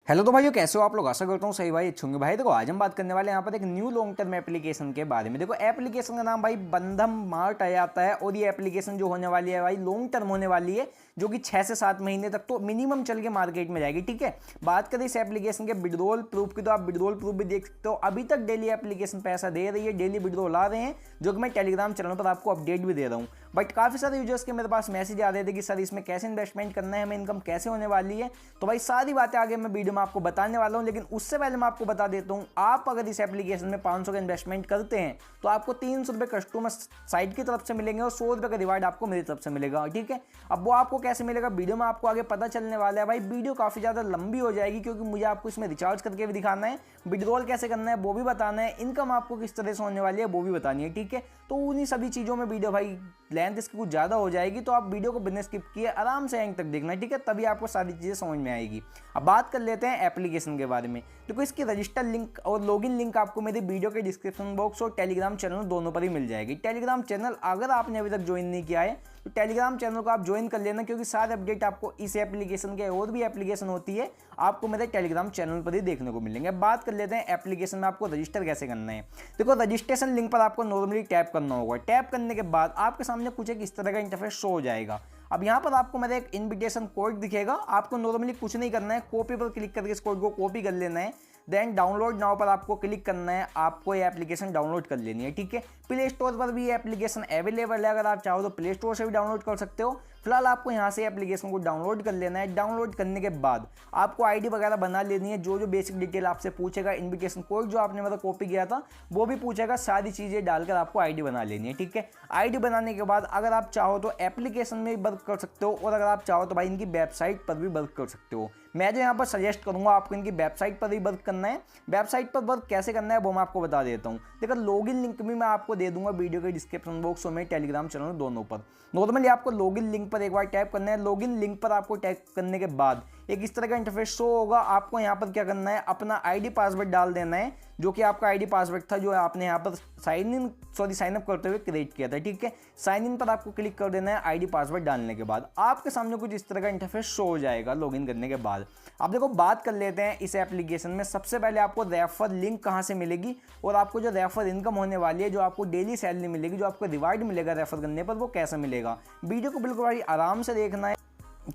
Hello तो भाइयों, कैसे हो आप लोग। आशा करता हूँ सही भाई अच्छे होंगे। भाई देखो, आज हम बात करने वाले हैं यहाँ पर एक न्यू लॉन्ग टर्म एप्लीकेशन के बारे में। देखो, एप्लीकेशन का नाम भाई बंधन मार्ट आ जाता है और ये एप्लीकेशन जो होने वाली है भाई लॉन्ग टर्म होने वाली है, जो कि 6 से 7 महीने तक तो मिनिमम चल के मार्केट में जाएगी। ठीक है, बात करें इस एप्लीकेशन के विड्रॉल प्रूफ की, तो आप विड्रॉल प्रूफ भी देख सकते हो। अभी तक डेली एप्लीकेशन पैसा दे रही है, डेली विड्रॉल आ रहे हैं, जो कि मैं टेलीग्राम चैनल पर आपको अपडेट भी दे रहा हूँ। बट काफ़ी सारे यूजर्स के मेरे पास मैसेज आ रहे थे कि सर इसमें कैसे इन्वेस्टमेंट करना है, हमें इनकम कैसे होने वाली है। तो भाई सारी बातें आगे मैं वीडियो में आपको बताने वाला हूं, लेकिन उससे पहले मैं आपको बता देता हूं, आप अगर इस एप्लीकेशन में 500 का इन्वेस्टमेंट करते हैं तो आपको 300 रुपये कस्टमर साइट की तरफ से मिलेंगे और 100 रुपये का रिवार्ड आपको मेरी तरफ से मिलेगा। ठीक है, अब वो आपको कैसे मिलेगा वीडियो में आपको आगे पता चलने वाला है। भाई वीडियो काफ़ी ज़्यादा लंबी हो जाएगी, क्योंकि मुझे आपको इसमें रिचार्ज करके भी दिखाना है, विड्रॉल कैसे करना है वो भी बताना है, इनकम आपको किस तरह से होने वाली है वो भी बतानी है। ठीक है, तो उन्हीं सभी चीज़ों में वीडियो भाई लेंथ इसकी कुछ ज़्यादा हो जाएगी, तो आप वीडियो को बिना स्किप किए आराम से एंड तक देखना। ठीक है, तभी आपको सारी चीज़ें समझ में आएगी। अब बात कर लेते हैं एप्लीकेशन के बारे में। देखो, इसकी रजिस्टर लिंक और लॉगिन लिंक आपको मेरी वीडियो के डिस्क्रिप्शन बॉक्स और टेलीग्राम चैनल दोनों पर ही मिल जाएगी। टेलीग्राम चैनल अगर आपने अभी तक ज्वाइन नहीं किया है तो टेलीग्राम चैनल को आप ज्वाइन कर लेना, क्योंकि सारे अपडेट आपको इस एप्लीकेशन के और भी एप्लीकेशन होती है आपको मेरे टेलीग्राम चैनल पर ही देखने को मिलेंगे। बात कर लेते हैं एप्लीकेशन में आपको रजिस्टर कैसे करना है। देखो, रजिस्ट्रेशन लिंक पर आपको नॉर्मली टैप करना होगा। टैप करने के बाद आपके सामने कुछ एक इस तरह का इंटरफेस शो हो जाएगा। अब यहाँ पर आपको मेरा एक इनविटेशन कोड दिखेगा। आपको नॉर्मली कुछ नहीं करना है, कॉपी पर क्लिक करके इस कोड को कॉपी कर लेना है। देन डाउनलोड नाउ पर आपको क्लिक करना है, आपको ये एप्लीकेशन डाउनलोड कर लेनी है। ठीक है, प्ले स्टोर पर भी ये एप्लीकेशन अवेलेबल है, अगर आप चाहो तो प्ले स्टोर से भी डाउनलोड कर सकते हो। फिलहाल आपको यहाँ से एप्लीकेशन को डाउनलोड कर लेना है। डाउनलोड करने के बाद आपको आईडी वगैरह बना लेनी है। जो जो बेसिक डिटेल आपसे पूछेगा, इन्विटेशन कोड जो आपने मतलब कॉपी किया था वो भी पूछेगा, सारी चीज़ें डालकर आपको आईडी बना लेनी है। ठीक है, आईडी बनाने के बाद अगर आप चाहो तो एप्लीकेशन में भी वर्क कर सकते हो, और अगर आप चाहो तो भाई इनकी वेबसाइट पर भी वर्क कर सकते हो। मैं जो यहाँ पर सजेस्ट करूँगा आपको इनकी वेबसाइट पर भी वर्क करना है। वेबसाइट पर वर्क कैसे करना है वो मैं आपको बता देता हूँ। देखो, लॉगिन लिंक भी मैं आपको दे दूंगा वीडियो के डिस्क्रिप्शन बॉक्स और मेरे टेलीग्राम चैनल दोनों पर। नॉर्मली आपको लॉगिन लिंक पर एक बार टैप करना है। लॉगिन लिंक पर आपको टैप करने के बाद एक इस तरह का इंटरफेस शो होगा। आपको यहाँ पर क्या करना है, अपना आईडी पासवर्ड डाल देना है, जो कि आपका आईडी पासवर्ड था जो आपने यहाँ पर साइन अप करते हुए क्रिएट किया था। ठीक है, साइन इन पर आपको क्लिक कर देना है। आईडी पासवर्ड डालने के बाद आपके सामने कुछ इस तरह का इंटरफेस शो हो जाएगा लॉगिन करने के बाद। अब देखो, बात कर लेते हैं इस एप्लीकेशन में। सबसे पहले आपको रेफर लिंक कहाँ से मिलेगी और आपको जो रेफर इनकम होने वाली है, जो आपको डेली सैलरी मिलेगी, जो आपको रिवार्ड मिलेगा रेफर करने पर, वो कैसे मिलेगा। वीडियो को बिल्कुल भाई आराम से देखना है,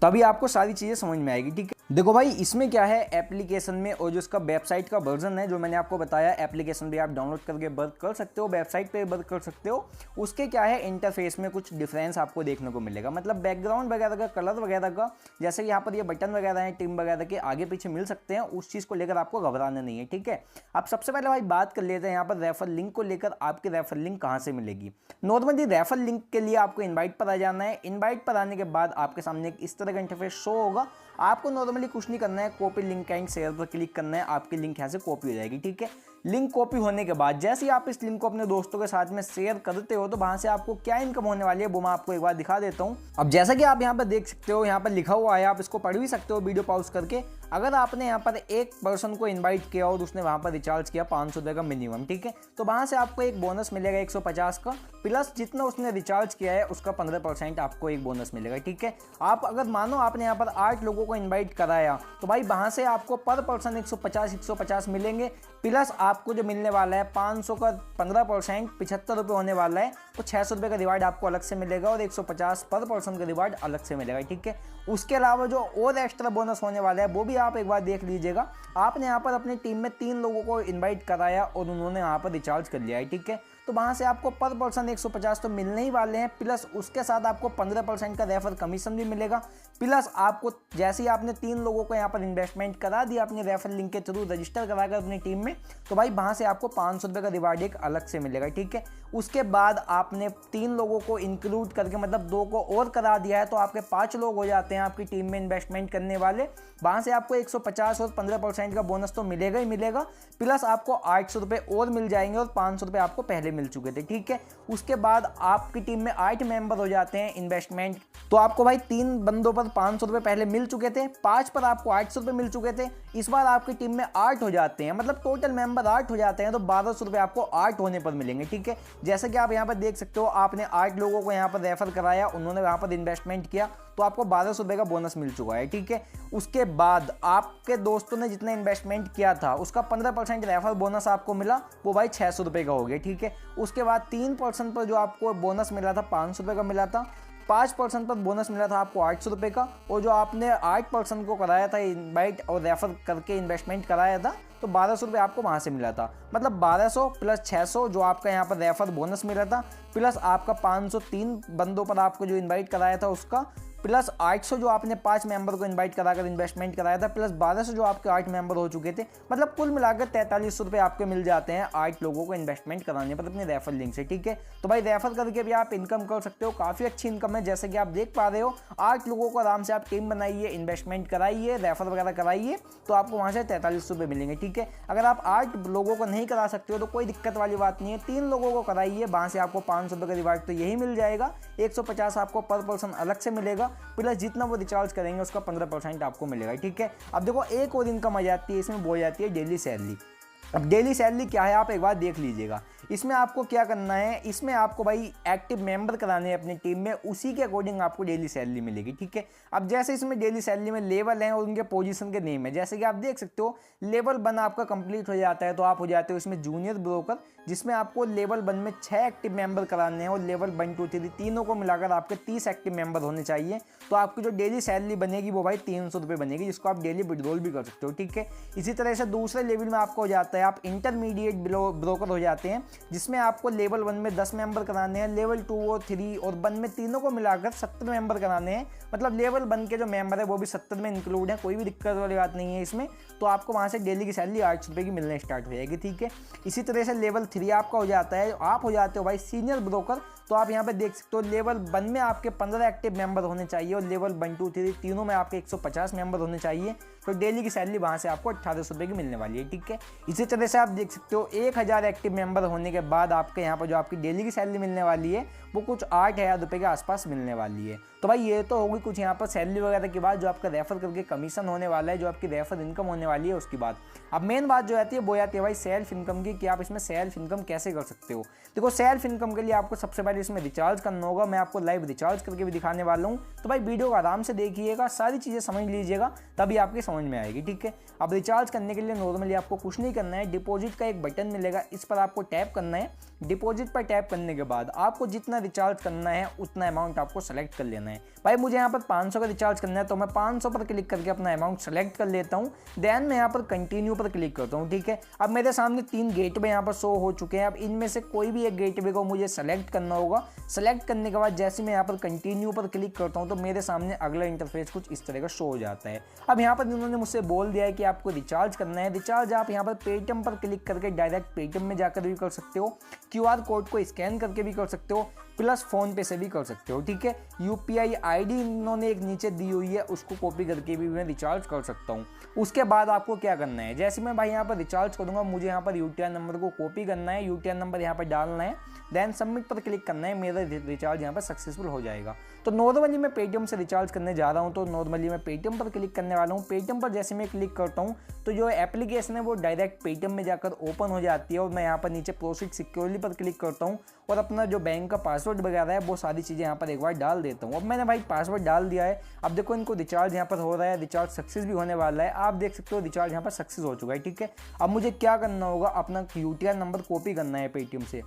तभी आपको सारी चीज़ें समझ में आएगी। ठीक है, देखो भाई, इसमें क्या है एप्लीकेशन में, और जो इसका वेबसाइट का वर्जन है जो मैंने आपको बताया, एप्लीकेशन भी आप डाउनलोड करके वर्क कर सकते हो, वेबसाइट पे वर्क कर सकते हो। उसके क्या है, इंटरफेस में कुछ डिफरेंस आपको देखने को मिलेगा, मतलब बैकग्राउंड वगैरह का, कलर वगैरह का। जैसे यहाँ पर ये बटन वगैरह हैं टीम वगैरह के आगे पीछे मिल सकते हैं, उस चीज़ को लेकर आपको घबराना नहीं है। ठीक है, अब सबसे पहले भाई बात कर लेते हैं यहाँ पर रेफर लिंक को लेकर। आपकी रेफर लिंक कहाँ से मिलेगी। नॉर्मली रेफर लिंक के लिए आपको इन्वाइट पर आ जाना है। इन्वाइट पर आने के बाद आपके सामने एक इस तरह का इंटरफेस शो होगा। आपको नॉर्मली कुछ नहीं करना है, कॉपी लिंक एंड शेयर पर क्लिक करना है। आपकी लिंक यहाँ से कॉपी हो जाएगी। ठीक है, लिंक कॉपी होने के बाद जैसे ही आप इस लिंक को अपने दोस्तों के साथ में शेयर करते हो, तो वहां से आपको क्या इनकम होने वाली है वो मैं आपको एक बार दिखा देता हूं। अब जैसा कि आप यहां पर देख सकते हो, यहां पर लिखा हुआ है, आप इसको पढ़ भी सकते हो वीडियो पॉज करके। अगर आपने यहां पर एक पर्सन को इन्वाइट किया और उसने वहां पर रिचार्ज किया 500 रुपये का मिनिमम, ठीक है, तो वहां से आपको एक बोनस मिलेगा 150 का, प्लस जितना उसने रिचार्ज किया है उसका 15% आपको एक बोनस मिलेगा। ठीक है, आप अगर मानो आपने यहाँ पर 8 लोगों को इन्वाइट कराया, तो भाई वहां से आपको पर पर्सन 150 मिलेंगे, प्लस आपको जो मिलने वाला है 500 का 15% 75 रुपये होने वाला है, तो 600 रुपये का रिवार्ड आपको अलग से मिलेगा और 150 पर पर्सन का रिवार्ड अलग से मिलेगा। ठीक है, उसके अलावा जो और एक्स्ट्रा बोनस होने वाला है वो भी आप एक बार देख लीजिएगा। आपने यहाँ पर अपनी टीम में 3 लोगों को इन्वाइट कराया और उन्होंने यहाँ पर रिचार्ज कर लिया है। ठीक है, तो वहाँ से आपको पर पर्सन 150 तो मिलने ही वाले हैं, प्लस उसके साथ आपको 15% का रेफर कमीशन भी मिलेगा। प्लस आपको जैसे ही आपने 3 लोगों को यहाँ पर इन्वेस्टमेंट करा दिया अपने रेफर लिंक के थ्रू रजिस्टर कराकर अपनी टीम में, तो भाई वहाँ से आपको 500 रुपये का रिवार्ड एक अलग से मिलेगा। ठीक है, उसके बाद आपने 3 लोगों को इंक्लूड करके, मतलब 2 को और करा दिया है, तो आपके 5 लोग हो जाते हैं आपकी टीम में इन्वेस्टमेंट करने वाले। वहाँ से आपको 150 और 15% का बोनस तो मिलेगा ही मिलेगा, प्लस आपको 800 रुपये और मिल जाएंगे और 500 रुपये आपको पहले मिल चुके थे। ठीक है, उसके बाद आपकी टीम में 8 मेंबर हो जाते हैं इन्वेस्टमेंट, तो आपको भाई 3 बंदों पर 500 रुपये पहले मिल चुके थे, 5 पर आपको 800 रुपये मिल चुके थे। इस बार आपकी टीम में 8 हो जाते हैं, मतलब टोटल मेंबर 8 हो जाते हैं, तो 1200 रुपये आपको 8 होने पर मिलेंगे। ठीक है, जैसे कि आप यहाँ पर देख सकते हो, आपने 8 लोगों को यहाँ पर रेफर कराया, उन्होंने यहाँ पर इन्वेस्टमेंट किया, तो आपको 1200 रुपये का बोनस मिल चुका है। ठीक है, उसके बाद आपके दोस्तों ने जितना इन्वेस्टमेंट किया था उसका 15% रेफर बोनस आपको मिला, वो भाई 600 रुपये का हो गया। ठीक है, उसके बाद 3% पर जो आपको बोनस मिला था 500 रुपये का मिला था, 5% पर बोनस मिला था आपको 800 रुपये का, और जो आपने 8% को कराया था इनवाइट और रेफर करके इन्वेस्टमेंट कराया था, तो 1200 रुपये आपको वहाँ से मिला था। मतलब 1200 प्लस 600 जो आपका यहाँ पर रेफर बोनस मिला था, प्लस आपका 503 बंदों पर आपको जो इन्वाइट कराया था उसका, प्लस 800 जो आपने 5 मेंबर को इनवाइट कराकर इन्वेस्टमेंट कराया था, प्लस 1200 जो आपके 8 मेंबर हो चुके थे, मतलब कुल मिलाकर 4300 रुपये आपके मिल जाते हैं 8 लोगों को इन्वेस्टमेंट कराने पर अपने रेफर लिंक से। ठीक है, तो भाई रेफर करके भी आप इनकम कर सकते हो, काफ़ी अच्छी इनकम है। जैसे कि आप देख पा रहे हो, 8 लोगों को आराम से आप टीम बनाइए, इन्वेस्टमेंट कराइए, रेफर वगैरह कराइए, तो आपको वहाँ से 4300 रुपये मिलेंगे। ठीक है, अगर आप 8 लोगों को नहीं करा सकते हो तो कोई दिक्कत वाली बात नहीं है, 3 लोगों को कराइए, वहाँ से आपको 500 रुपये का रिवार्ड तो यही मिल जाएगा, 150 आपको पर पर्सन अलग से मिलेगा, प्लस जितना वो रिचार्ज करेंगे उसका 15% आपको मिलेगा। ठीक है, अब देखो एक और इनकम आ जाती है, इसमें बोल जाती है डेली सैलरी। अब डेली सैलरी क्या है आप एक बार देख लीजिएगा। इसमें आपको क्या करना है, इसमें आपको भाई एक्टिव मेंबर कराने हैं अपनी टीम में, उसी के अकॉर्डिंग आपको डेली सैलरी मिलेगी। ठीक है, अब जैसे इसमें डेली सैलरी में लेवल हैं और उनके पोजीशन के नेम है, जैसे कि आप देख सकते हो लेवल 1 आपका कंप्लीट हो जाता है तो आप हो जाते हो इसमें जूनियर ब्रोकर, जिसमें आपको लेवल 1 में 6 एक्टिव मेंबर कराने हैं, और लेवल 1, 2, 3 तीनों को मिलाकर आपके 30 एक्टिव मेंबर होने चाहिए। तो आपकी जो डेली सैलरी बनेगी वो भाई 300 रुपये बनेगी, जिसको आप डेली विड्रॉल भी कर सकते हो। ठीक है, इसी तरह से दूसरे लेवल में आपको हो जाता है, आप इंटरमीडिएट ब्रोकर हो जाते हैं, जिसमें आपको लेवल 1 में 10 मेंबर कराने हैं, लेवल 2 और 3 और 1 में तीनों को मिलाकर 70 मेंबर कराने हैं। मतलब लेवल 1 के जो मेंबर है वो भी 70 में इंक्लूड है, कोई भी दिक्कत वाली बात नहीं है इसमें। तो आपको वहाँ से डेली की सैलरी 800 रुपये की मिलने स्टार्ट हो जाएगी। ठीक है, इसी तरह से लेवल 3 आपका हो जाता है, आप हो जाते हो भाई सीनियर ब्रोकर। तो आप यहाँ पे देख सकते हो लेवल 1 में आपके 15 एक्टिव मेंबर होने चाहिए, और लेवल 1, 2, 3 तीनों में आपके 150 मेंबर होने चाहिए। तो डेली की सैलरी वहाँ से आपको 1800 रुपये की मिलने वाली है। ठीक है, इसी तरह से आप देख सकते हो 1000 एक्टिव मेंबर होने के बाद आपके यहाँ पर जो आपकी डेली की सैलरी मिलने वाली है वो कुछ 8000 रुपये के आसपास मिलने वाली है। तो भाई ये तो होगी कुछ यहाँ पर सैलरी वगैरह की बात, जो आपका रेफर करके कमीशन होने वाला है, जो आपकी रेफर इनकम होने वाली है उसकी बात। अब मेन बात जो आती है वो आती है भाई सेल्फ इनकम की, कि आप इसमें सेल्फ इनकम कैसे कर सकते हो। देखो सेल्फ इनकम के लिए आपको सबसे पहले इसमें रिचार्ज करना होगा, मैं आपको लाइव रिचार्ज करके भी दिखाने वाला हूँ। तो भाई वीडियो को आराम से देखिएगा, सारी चीज़ें समझ लीजिएगा, तभी आपकी समझ में आएगी। ठीक है, अब रिचार्ज करने के लिए नॉर्मली आपको कुछ नहीं करना है, डिपॉजिट का एक बटन मिलेगा, इस पर आपको टैप करना है। डिपॉजिट पर टैप करने के बाद आपको जितना रिचार्ज करना है उतना अमाउंट आपको सेलेक्ट कर लेना है। भाई मुझे यहाँ पर 500 का रिचार्ज करना है, तो मैं 500 पर क्लिक करके अपना अमाउंट सेलेक्ट कर लेता हूँ। देन मैं यहाँ पर कंटिन्यू पर क्लिक करता हूँ। ठीक है, अब मेरे सामने 3 गेटवे यहाँ पर शो हो चुके हैं। अब इनमें से कोई भी एक गेटवे को मुझे सेलेक्ट करना होगा। सेलेक्ट करने के बाद जैसे मैं यहाँ पर कंटिन्यू पर क्लिक करता हूँ तो मेरे सामने अगला इंटरफेस कुछ इस तरह का शो हो जाता है। अब यहाँ पर इन्होंने मुझसे बोल दिया है कि आपको रिचार्ज करना है। रिचार्ज आप यहाँ पर पेटीएम पर क्लिक करके डायरेक्ट पेटीएम में जाकर भी कर सकते हो, QR कोड को स्कैन करके भी कर सकते हो, प्लस फोन पे से भी कर सकते हो। ठीक है, UPI ID इन्होंने एक नीचे दी हुई है, उसको कॉपी करके भी मैं रिचार्ज कर सकता हूँ। उसके बाद आपको क्या करना है, जैसे मैं भाई यहाँ पर रिचार्ज करूँगा, मुझे यहाँ पर UTR नंबर को कॉपी करना है, UTR नंबर यहाँ पर डालना है, देन सबमिट पर क्लिक करना है, मेरा रिचार्ज यहाँ पर सक्सेसफुल हो जाएगा। तो नॉर्मली मैं पेटीएम से रिचार्ज करने जा रहा हूँ, तो नॉर्मली मैं पेटीएम पर क्लिक करने वाला हूँ। पेटीएम पर जैसे मैं क्लिक करता हूँ तो जो एप्लीकेशन है वो डायरेक्ट पेटीएम में जाकर ओपन हो जाती है, और मैं यहाँ पर नीचे प्रोसीड सिक्योरली पर क्लिक करता हूँ और अपना जो बैंक का पासवर्ड वगैरह है वो सारी चीज़ें यहाँ पर एक बार डाल देता हूँ। अब मैंने भाई पासवर्ड डाल दिया है। अब देखो इनको रिचार्ज यहाँ पर हो रहा है, रिचार्ज सक्सेस भी होने वाला है। आप देख सकते हो रिचार्ज यहाँ पर सक्सेस हो चुका है। ठीक है, अब मुझे क्या करना होगा, अपना UTR नंबर कॉपी करना है पेटीएम से।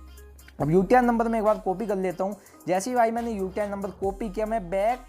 अब UTR नंबर मैं एक बार कॉपी कर लेता हूँ। जैसे ही भाई मैंने UTR नंबर कॉपी किया, मैं बैक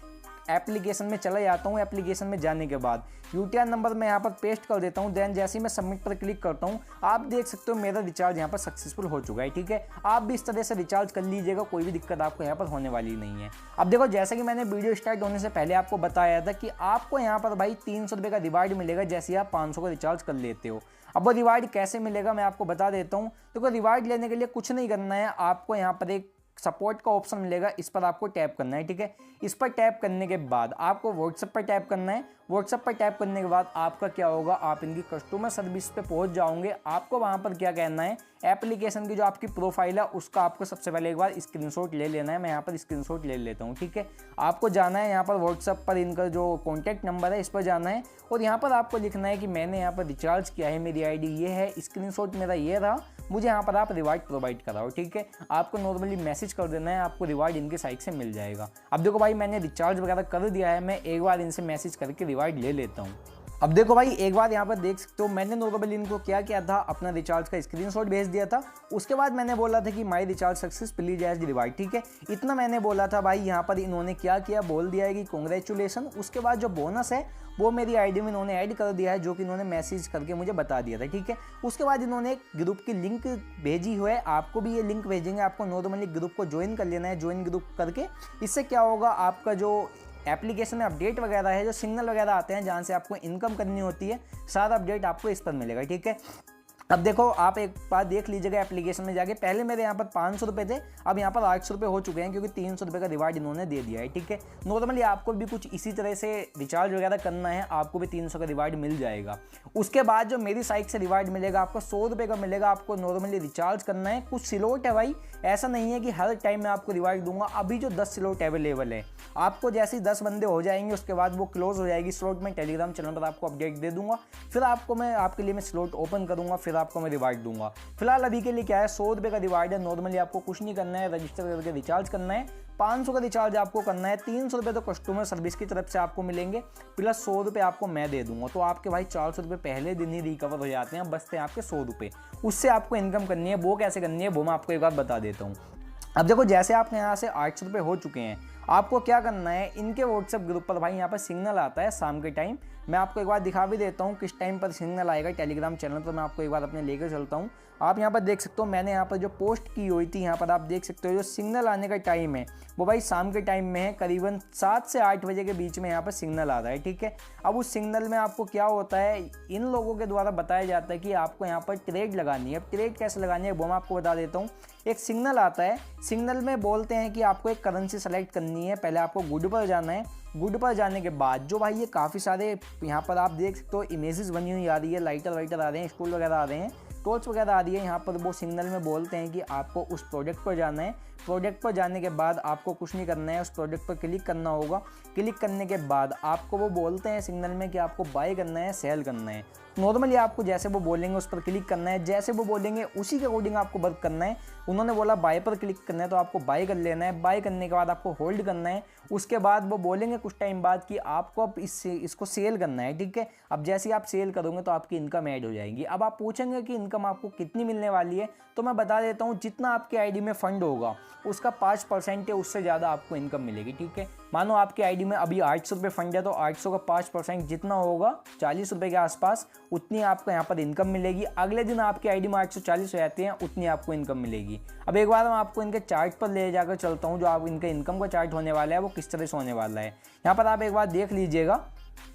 एप्लीकेशन में चला जाता हूँ। एप्लीकेशन में जाने के बाद UTR नंबर मैं यहाँ पर पेस्ट कर देता हूँ। देन जैसे ही मैं सबमिट पर क्लिक करता हूँ, आप देख सकते हो मेरा रिचार्ज यहाँ पर सक्सेसफुल हो चुका है। ठीक है, आप भी इस तरह से रिचार्ज कर लीजिएगा, कोई भी दिक्कत आपको यहाँ पर होने वाली नहीं है। अब देखो जैसे कि मैंने वीडियो स्टार्ट होने से पहले आपको बताया था कि आपको यहाँ पर भाई 300 रुपये का रिवार्ड मिलेगा जैसे आप 500 का रिचार्ज कर लेते हो। अब वो रिवार्ड कैसे मिलेगा मैं आपको बता देता हूँ। देखो रिवार्ड लेने के लिए कुछ नहीं करना है, आपको यहाँ पर एक सपोर्ट का ऑप्शन मिलेगा, इस पर आपको टैप करना है। ठीक है, इस पर टैप करने के बाद आपको व्हाट्सएप पर टैप करना है। व्हाट्सएप पर टैप करने के बाद आपका क्या होगा, आप इनकी कस्टमर सर्विस पे पहुंच जाओगे। आपको वहां पर क्या कहना है, एप्लीकेशन की जो आपकी प्रोफाइल है उसका आपको सबसे पहले एक बार स्क्रीनशॉट ले लेना है। मैं यहाँ पर स्क्रीनशॉट ले लेता हूँ। ठीक है, आपको जाना है यहाँ पर व्हाट्सएप पर, इनका जो कॉन्टैक्ट नंबर है इस पर जाना है और यहाँ पर आपको लिखना है कि मैंने यहाँ पर रिचार्ज किया है, मेरी आईडी ये है, स्क्रीनशॉट मेरा ये रहा, मुझे यहाँ पर आप रिवार्ड प्रोवाइड कराओ। ठीक है, आपको नॉर्मली मैसेज कर देना है, आपको रिवार्ड इनके साइट से मिल जाएगा। अब देखो भाई, मैंने रिचार्ज वगैरह कर दिया है, मैं एक बार इनसे मैसेज करके रिवार्ड ले लेता हूँ। अब देखो भाई, एक बार यहाँ पर देख सकते हो, मैंने नॉर्मली इनको क्या किया था, अपना रिचार्ज का स्क्रीनशॉट भेज दिया था। उसके बाद मैंने बोला था कि my recharge success please as reward. ठीक है, इतना मैंने बोला था भाई। यहाँ पर इन्होंने क्या किया, बोल दिया है कि कॉन्ग्रेचुलेसन। उसके बाद जो बोनस है वो मेरी आईडी में इन्होंने ऐड कर दिया है, जो कि इन्होंने मैसेज करके मुझे बता दिया था। ठीक है, उसके बाद इन्होंने एक ग्रुप की लिंक भेजी हुई है, आपको भी ये लिंक भेजेंगे। आपको नॉर्मली ग्रुप को ज्वाइन कर लेना है। ज्वाइन ग्रुप करके इससे क्या होगा, आपका जो एप्लीकेशन में अपडेट वगैरह है, जो सिग्नल वगैरह आते हैं जहाँ से आपको इनकम करनी होती है, सारा अपडेट आपको इस पर मिलेगा। ठीक है, अब देखो आप एक बात देख लीजिएगा एप्लीकेशन में जाके, पहले मेरे यहाँ पर 500 रुपये थे, अब यहाँ पर 800 रुपये हो चुके हैं, क्योंकि 300 रुपये का रिवार्ड इन्होंने दे दिया है। ठीक है, नॉर्मली आपको भी कुछ इसी तरह से रिचार्ज वगैरह करना है, आपको भी 300 का रिवार्ड मिल जाएगा। उसके बाद जो मेरी साइट से रिवार्ड मिलेगा आपको 100 रुपये का मिलेगा। आपको नॉर्मली रिचार्ज करना है, कुछ स्लॉट है भाई, ऐसा नहीं है कि हर टाइम मैं आपको रिवार्ड दूंगा। अभी जो 10 स्लॉट अवेलेबल है, आपको जैसे ही 10 बंदे हो जाएंगे उसके बाद वो क्लोज हो जाएगी स्लॉट। मैं टेलीग्राम चैनल पर आपको अपडेट दे दूंगा, फिर आपके लिए मैं स्लॉट ओपन करूंगा, फिर आपको मैं रिवार्ड दूंगा। फिलहाल अभी के लिए क्या है, 100 रुपये का रिवार्ड है। नॉर्मली आपको कुछ नहीं करना है, रजिस्टर करके रिचार्ज करना है। 500 का रिचार्ज आपको करना है, 300 रुपये तो कस्टमर सर्विस की तरफ से आपको मिलेंगे, प्लस 100 रुपये आपको मैं दे दूंगा। तो आपके भाई 400 रुपये पहले दिन ही रिकवर हो जाते हैं, बचते हैं आपके 100 रुपये। उससे आपको इनकम करनी है, वो कैसे करनी है वो मैं आपको एक बार बता देता हूँ। अब देखो, जैसे आपके यहाँ से 800 रुपये हो चुके हैं, आपको क्या करना है, इनके व्हाट्सएप ग्रुप पर भाई यहाँ पर सिग्नल आता है शाम के टाइम। मैं आपको एक बार दिखा भी देता हूँ किस टाइम पर सिग्नल आएगा टेलीग्राम चैनल पर। मैं आपको एक बार अपने लेकर चलता हूँ। आप यहाँ पर देख सकते हो, मैंने यहाँ पर जो पोस्ट की हुई थी, यहाँ पर आप देख सकते हो जो सिग्नल आने का टाइम है वो भाई शाम के टाइम में है, करीबन 7 से 8 बजे के बीच में यहाँ पर सिग्नल आ रहा है। ठीक है, अब उस सिग्नल में आपको क्या होता है, इन लोगों के द्वारा बताया जाता है कि आपको यहाँ पर ट्रेड लगानी है। अब ट्रेड कैसे लगानी है वो मैं आपको बता देता हूँ। एक सिग्नल आता है, सिग्नल में बोलते हैं कि आपको एक करेंसी सेलेक्ट करनी है। पहले आपको गुड पर जाना है। गुड पर जाने के बाद जो भाई ये काफ़ी सारे यहाँ पर आप देख सकते हो इमेजेस बनी हुई आ रही है, लाइटर वाइटर आ रहे हैं, स्टूल वगैरह आ रहे हैं, टॉर्च वगैरह आ रही है। यहाँ पर वो सिग्नल में बोलते हैं कि आपको उस प्रोडक्ट पर जाना है। प्रोडक्ट पर जाने के बाद आपको कुछ नहीं करना है, उस प्रोडक्ट पर क्लिक करना होगा। क्लिक करने के बाद आपको वो बोलते हैं सिग्नल में कि आपको बाय करना है, सेल करना है। नॉर्मली आपको जैसे वो बोलेंगे उस पर क्लिक करना है, जैसे वो बोलेंगे उसी के अकॉर्डिंग आपको वर्क करना है। उन्होंने बोला बाय पर क्लिक करना है तो आपको बाय कर लेना है। बाय करने के बाद आपको होल्ड करना है। उसके बाद वो बोलेंगे कुछ टाइम बाद कि आपको अब इसको सेल करना है। ठीक है, अब जैसे ही आप सेल करोगे तो आपकी इनकम ऐड हो जाएगी। अब आप पूछेंगे कि इनकम आपको कितनी मिलने वाली है, तो मैं बता देता हूँ, जितना आपके आईडी में फंड होगा उसका 5% है, उससे ज़्यादा आपको इनकम मिलेगी। ठीक है, मानो आपकी आईडी में अभी 800 रुपये फंड है तो 800 का 5% जितना होगा 40 रुपये के आसपास, उतनी आपको यहाँ पर इनकम मिलेगी। अगले दिन आपकी आईडी में 840 हो जाते हैं, उतनी आपको इनकम मिलेगी। अब एक बार मैं आपको इनके चार्ट पर ले जाकर चलता हूँ, जो आप इनके इनकम का चार्ट होने वाला है वो किस तरह से होने वाला है। यहाँ पर आप एक बार देख लीजिएगा।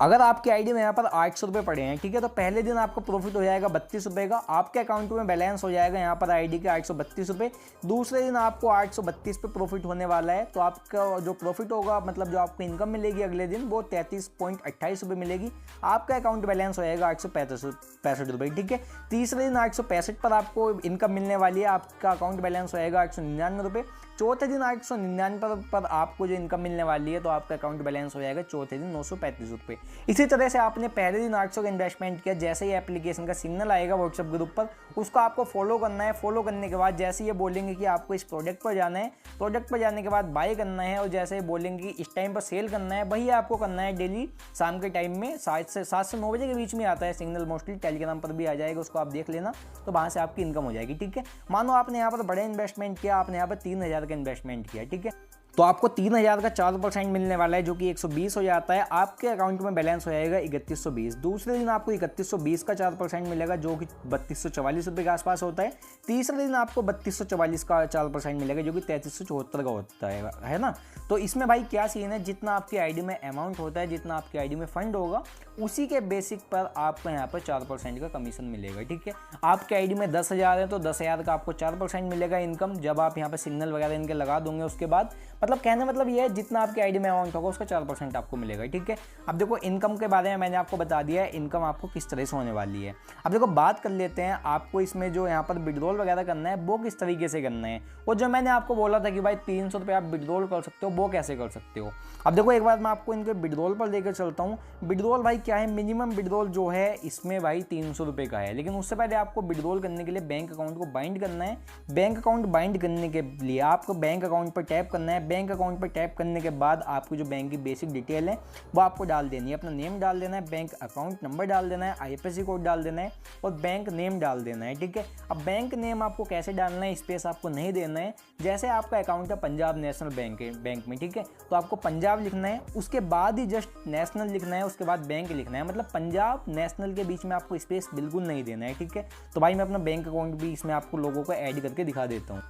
अगर आपकी आईडी में यहाँ पर 800 रुपये पड़े हैं, ठीक है, तो पहले दिन आपको प्रॉफिट हो जाएगा 32 रुपये का। आपके अकाउंट में बैलेंस हो जाएगा यहाँ पर आईडी के 832 रुपये। दूसरे दिन आपको 832 पे प्रॉफिट होने वाला है। तो आपका जो प्रॉफिट होगा, मतलब जो आपको इनकम मिलेगी अगले दिन, वो 33.28 रुपये मिलेगी। आपका अकाउंट बैलेंस हो जाएगा 865 रुपये। ठीक है, तीसरे दिन 865 पर आपको इनकम मिलने वाली है, आपका अकाउंट बैलेंस हो जाएगा 899 रुपये। चौथे दिन 899 पर आपको जो इनकम मिलने वाली है, तो आपका अकाउंट बैलेंस हो जाएगा चौथे दिन 935 रुपये। इसी तरह से आपने पहले दिन 800 का इन्वेस्टमेंट किया, जैसे ही एप्लीकेशन का सिग्नल आएगा व्हाट्सएप ग्रुप पर, उसको आपको फॉलो करना है। फॉलो करने के बाद जैसे ये बोलेंगे कि आपको इस प्रोडक्ट पर जाना है, प्रोडक्ट पर जाने के बाद बाय करना है, और जैसे बोलेंगे कि इस टाइम पर सेल करना है, वही आपको करना है। डेली शाम के टाइम में 7 से 9 बजे के बीच में आता है सिग्नल, मोस्टली टेलीग्राम पर भी आ जाएगा, उसको आप देख लेना, तो वहाँ से आपकी इनकम हो जाएगी। ठीक है, मानो आपने यहाँ पर बड़े इन्वेस्टमेंट किया, आपने यहाँ पर 3000 का इन्वेस्टमेंट किया। ठीक है, तो आपको 3000 का 4% मिलने वाला है, जो कि 120 हो जाता है। आपके अकाउंट में बैलेंस हो जाएगा 3120। दूसरे दिन आपको 3120 का 4% मिलेगा, जो कि 3244 रुपये के आसपास होता है। तीसरे दिन आपको 3244 का 4% मिलेगा, जो कि 3374 का होता है ना। तो इसमें भाई क्या सीन है, जितना आपकी आईडी में अमाउंट होता है, जितना आपकी आईडी में फंड होगा, उसी के बेसिक पर आपको यहाँ पर 4% का कमीशन मिलेगा। ठीक है, आपके आईडी में 10,000 है तो 10,000 का आपको 4% मिलेगा इनकम, जब आप यहाँ पर सिग्नल वगैरह इनके लगा दोगे उसके बाद। मतलब कहने मतलब ये है जितना आपके आईडी में अमाउंट होगा उसका 4% आपको मिलेगा। ठीक है, अब देखो इनकम के बारे में मैंने आपको बता दिया है, इनकम आपको किस तरह से होने वाली है। अब देखो बात कर लेते हैं आपको इसमें जो यहाँ पर विड्रॉल वगैरह करना है वो किस तरीके से करना है, और जो मैंने आपको बोला था कि भाई 300 रुपये आप विड्रॉल कर सकते हो वो कैसे कर सकते हो। अब देखो एक बार मैं आपको इनके विड्रॉल पर लेकर चलता हूँ। विड्रॉल भाई क्या है, मिनिमम विड्रॉल जो है इसमें भाई 300 रुपये का है, लेकिन उससे पहले आपको विड्रॉल करने के लिए बैंक अकाउंट को बाइंड करना है। बैंक अकाउंट बाइंड करने के लिए आपको बैंक अकाउंट पर टैप करना है। बैंक अकाउंट पर टैप करने के बाद आपको जो बैंक की बेसिक डिटेल है वो आपको डाल देनी है। अपना नेम डाल देना है, बैंक अकाउंट नंबर डाल देना है, IFSC कोड डाल देना है और बैंक नेम डाल देना है। ठीक है, अब बैंक नेम आपको कैसे डालना है, स्पेस आपको नहीं देना है। जैसे आपका अकाउंट है पंजाब नेशनल बैंक में, ठीक है, तो आपको पंजाब लिखना है, उसके बाद ही जस्ट नेशनल लिखना है, उसके बाद बैंक लिखना है। मतलब पंजाब नेशनल के बीच में आपको स्पेस बिल्कुल नहीं देना है। ठीक है, तो भाई मैं अपना बैंक अकाउंट भी इसमें आपको लोगों को ऐड करके दिखा देता हूँ।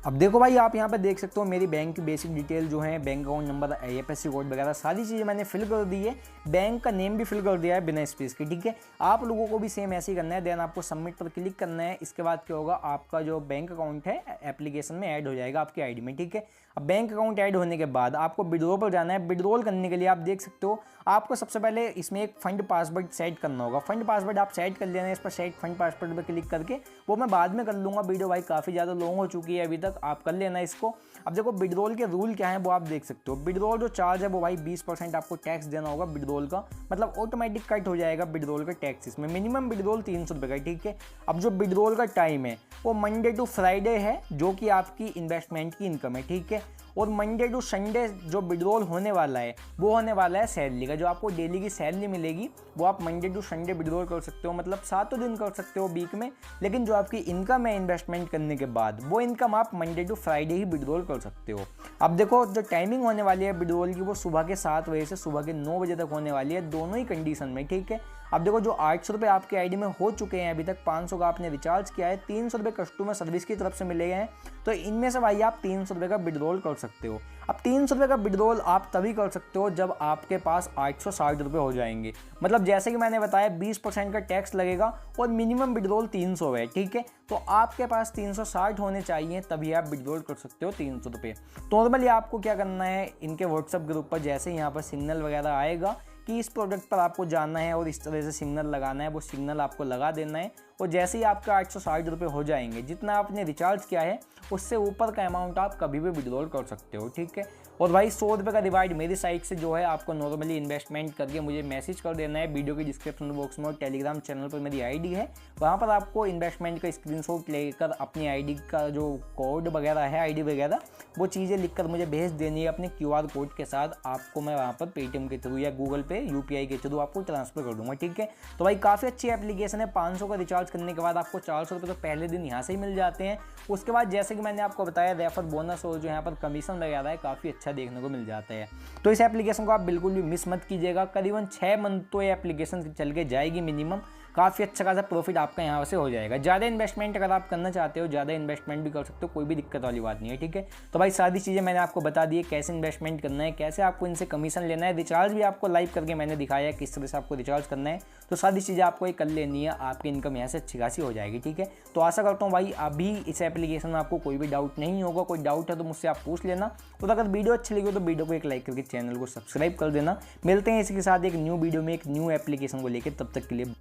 अब देखो भाई आप यहाँ पे देख सकते हो मेरी बैंक की बेसिक डिटेल जो है, bank account number, IFSC code वगैरह सारी चीज़ें मैंने फिल कर दी है। बैंक का नेम भी फिल कर दिया है बिना स्पेस के। ठीक है, आप लोगों को भी सेम ऐसे ही करना है। देन आपको सबमिट पर क्लिक करना है। इसके बाद क्या होगा, आपका जो बैंक अकाउंट है एप्लीकेशन में ऐड हो जाएगा आपकी आईडी में। ठीक है, अब बैंक अकाउंट ऐड होने के बाद आपको विड्रॉल पर जाना है। विड्रॉल करने के लिए आप देख सकते हो आपको सबसे पहले इसमें एक फंड पासवर्ड सेट करना होगा। फंड पासवर्ड आप सेट कर लेना है। इस पर सेट फंड पासवर्ड पर क्लिक करके, वो मैं बाद में कर लूँगा, वीडियो भाई काफ़ी ज़्यादा लॉन्ग हो चुकी है अभी तक, आप कर लेना इसको। अब देखो विड्रॉल के रूल क्या है वो आप देख सकते हो। विड्रॉल जो चार्ज है वो भाई 20% आपको टैक्स देना होगा विड्रॉल का, मतलब ऑटोमेटिक कट हो जाएगा विड्रॉल का टैक्स इसमें। मिनिमम विड्रॉल 300 रुपये का। ठीक है, अब जो विड्रॉल का टाइम है वो मंडे टू फ्राइडे है, जो कि आपकी इन्वेस्टमेंट की इनकम है। ठीक है, और मंडे टू संडे जो विड्रॉल होने वाला है वो होने वाला है सैलरी का। जो आपको डेली की सैलरी मिलेगी वो आप मंडे टू संडे विड्रॉल कर सकते हो, मतलब 7 दिन कर सकते हो वीक में। लेकिन जो आपकी इनकम है इन्वेस्टमेंट करने के बाद, वो इनकम आप मंडे टू फ्राइडे ही विड्रॉल कर सकते हो। अब देखो जो टाइमिंग होने वाली है विड्रॉल की वो सुबह के 7 बजे से सुबह के 9 बजे तक होने वाली है, दोनों ही कंडीशन में। ठीक है, अब देखो जो 800 रुपये आपके आईडी में हो चुके हैं अभी तक, 500 का आपने रिचार्ज किया है, 300 रुपये कस्टमर सर्विस की तरफ से मिले हैं, तो इनमें से भाई आप 300 रुपये का विड्रॉल कर सकते हो। अब 300 रुपये का विड्रॉल आप तभी कर सकते हो जब आपके पास 860 रुपये हो जाएंगे। मतलब जैसे कि मैंने बताया 20% का टैक्स लगेगा और मिनिमम विड्रॉल 300 है। ठीक है, तो आपके पास 360 होने चाहिए तभी आप विड्रॉल कर सकते हो 300 रुपये। नॉर्मली आपको क्या करना है, इनके व्हाट्सएप ग्रुप पर जैसे यहाँ पर सिग्नल वगैरह आएगा कि इस प्रोडक्ट पर आपको जाना है और इस तरह से सिग्नल लगाना है, वो सिग्नल आपको लगा देना है। और जैसे ही आपका 860 रुपये हो जाएंगे, जितना आपने रिचार्ज किया है उससे ऊपर का अमाउंट आप कभी भी विड्रॉल कर सकते हो। ठीक है, और भाई 100 रुपये का रिवार्ड मेरी साइट से जो है आपको नॉर्मली इन्वेस्टमेंट करके मुझे मैसेज कर देना है। वीडियो के डिस्क्रिप्शन बॉक्स में और टेलीग्राम चैनल पर मेरी आईडी है, वहाँ पर आपको इन्वेस्टमेंट का स्क्रीनशॉट लेकर अपनी आईडी का जो कोड वगैरह है, आईडी वगैरह वो चीज़ें लिखकर मुझे भेज देनी है अपने QR कोड के साथ। आपको मैं वहाँ पर पेटीएम के थ्रू या गूगल पे UPI के थ्रू आपको ट्रांसफर कर दूँगा। ठीक है, तो भाई काफ़ी अच्छी एप्लीकेशन है। 500 का रिचार्ज करने के बाद आपको 400 रुपये तो पहले दिन यहाँ से ही मिल जाते हैं। उसके बाद जैसे कि मैंने आपको बताया रेफर बोनस और जो यहाँ पर कमीशन वगैरह है काफ़ी अच्छा देखने को मिल जाता है। तो इस एप्लीकेशन को आप बिल्कुल भी मिस मत कीजिएगा। करीबन 6 मंथ तो ये एप्लीकेशन चल के जाएगी मिनिमम। काफ़ी अच्छा खासा प्रॉफिट आपका यहाँ से हो जाएगा। ज़्यादा इन्वेस्टमेंट अगर आप करना चाहते हो, ज़्यादा इन्वेस्टमेंट भी कर सकते हो, कोई भी दिक्कत वाली बात नहीं है। ठीक है, तो भाई सारी चीज़ें मैंने आपको बता दी है, कैसे इन्वेस्टमेंट करना है, कैसे आपको इनसे कमीशन लेना है, रिचार्ज भी आपको लाइव करके मैंने दिखाया है किस तरह से आपको रिचार्ज करना है। तो सारी चीज़ें आपको ये कर लेनी है, आपकी इनकम यहाँ से अच्छी खासी हो जाएगी। ठीक है, तो आशा करता हूँ भाई अभी इस एप्लीकेशन में आपको कोई भी डाउट नहीं होगा। कोई डाउट है तो मुझसे आप पूछ लेना। तो अगर वीडियो अच्छी लगी हो तो वीडियो को एक लाइक करके चैनल को सब्सक्राइब कर देना। मिलते हैं इसी के साथ एक न्यू वीडियो में एक न्यू एप्लीकेशन को लेकर, तब तक के लिए।